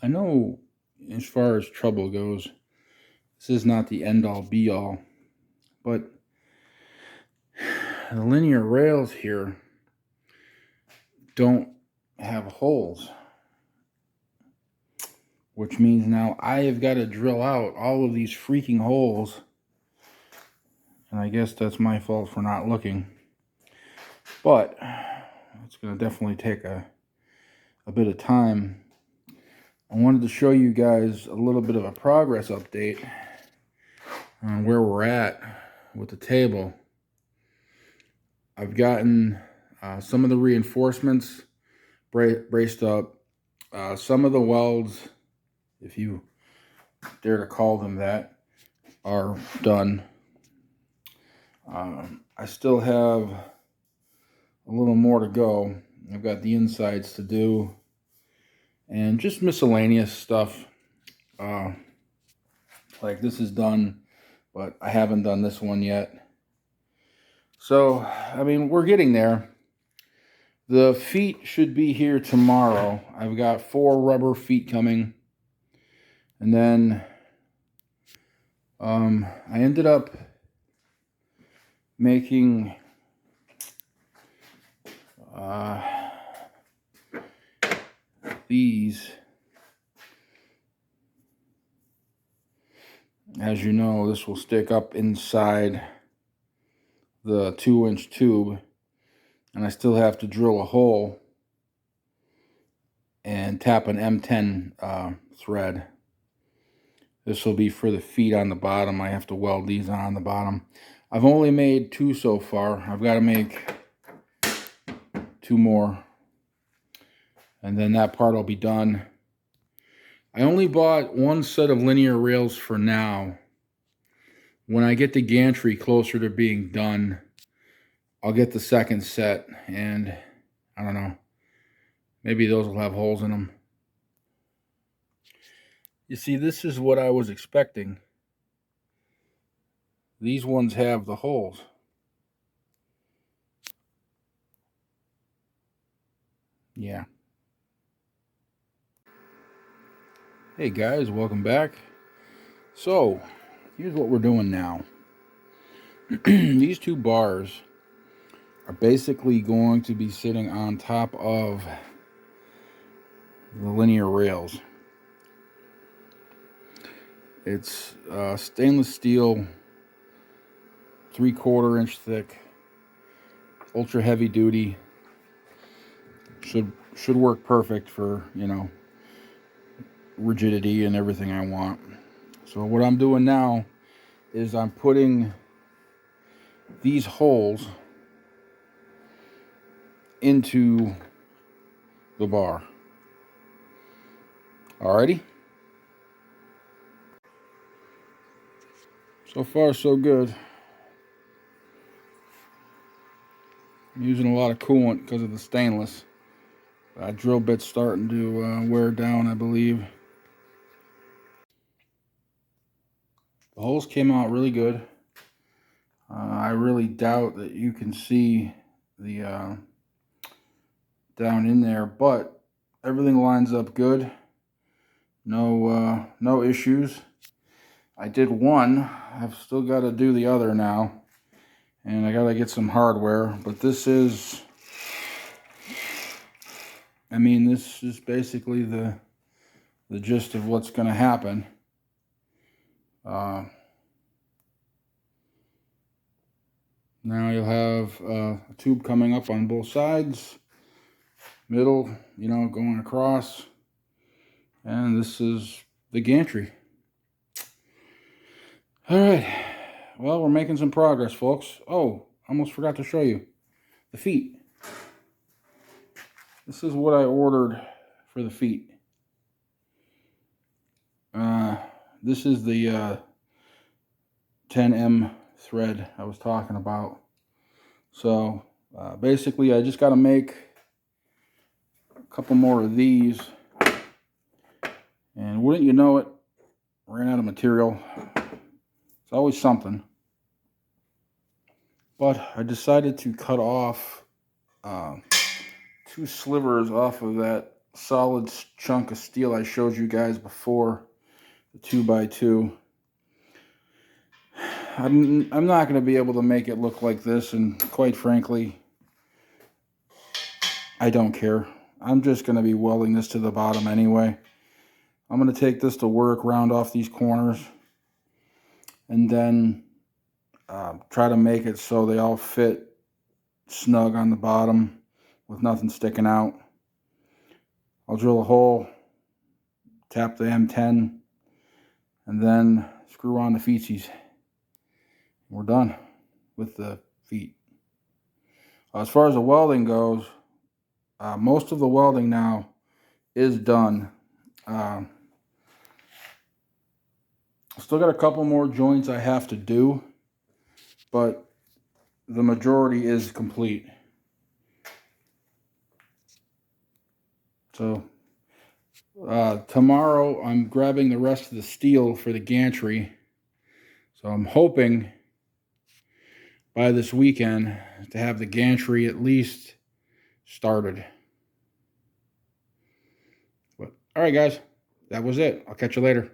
I know as far as trouble goes, this is not the end-all be-all, but the linear rails here don't have holes, which means now I have got to drill out all of these freaking holes, and I guess that's my fault for not looking, but it's going to definitely take a bit of time. I wanted to show you guys a little bit of a progress update on where we're at with the table. I've gotten some of the reinforcements braced up. Some of the welds, if you dare to call them that, are done. I still have a little more to go. I've got the insides to do and just miscellaneous stuff. Like this is done, but I haven't done this one yet. So, I mean, we're getting there. The feet should be here tomorrow. I've got 4 rubber feet coming. And then I ended up making these. As you know, this will stick up inside the 2-inch tube, and I still have to drill a hole and tap an M10 thread. This will be for the feet on the bottom. I have to weld these on the bottom. I've only made 2 so far. I've got to make 2 more, and then that part will be done. I only bought 1 set of linear rails for now. When I get the gantry closer to being done, I'll get the second set, and I don't know, maybe those will have holes in them. You see, this is what I was expecting. These ones have the holes. Yeah. Hey guys, welcome back. So, here's what we're doing now. These 2 bars are basically going to be sitting on top of the linear rails. It's stainless steel, 3/4 inch thick, ultra heavy duty. Should work perfect for, you know, rigidity and everything I want. So what I'm doing now is I'm putting these holes into the bar. Alrighty? So far so good. I'm using a lot of coolant because of the stainless. That drill bit's starting to wear down, I believe. The holes came out really good. I really doubt that you can see the down in there, but everything lines up good. No issues. I did one. I've still got to do the other now, and I got to get some hardware. But this is, I mean, this is basically the gist of what's going to happen. Now you'll have a tube coming up on both sides, middle, you know, going across, and this is the gantry. All right, well, we're making some progress, folks. Oh, almost forgot to show you the feet. This is what I ordered for the feet. This is the 10M thread I was talking about. So basically I just got to make a couple more of these, and wouldn't you know it, ran out of material. It's always something. But I decided to cut off 2 slivers off of that solid chunk of steel I showed you guys before, the 2x2. I'm not going to be able to make it look like this, and quite frankly, I don't care. I'm just going to be welding this to the bottom anyway. I'm going to take this to work, round off these corners, and then try to make it so they all fit snug on the bottom with nothing sticking out. I'll drill a hole, tap the M10, and then screw on the feetsies. We're done with the feet. As far as the welding goes, most of the welding now is done. Still got a couple more joints I have to do, but the majority is complete. So tomorrow I'm grabbing the rest of the steel for the gantry. So I'm hoping by this weekend to have the gantry at least started. But all right, guys, that was it. I'll catch you later.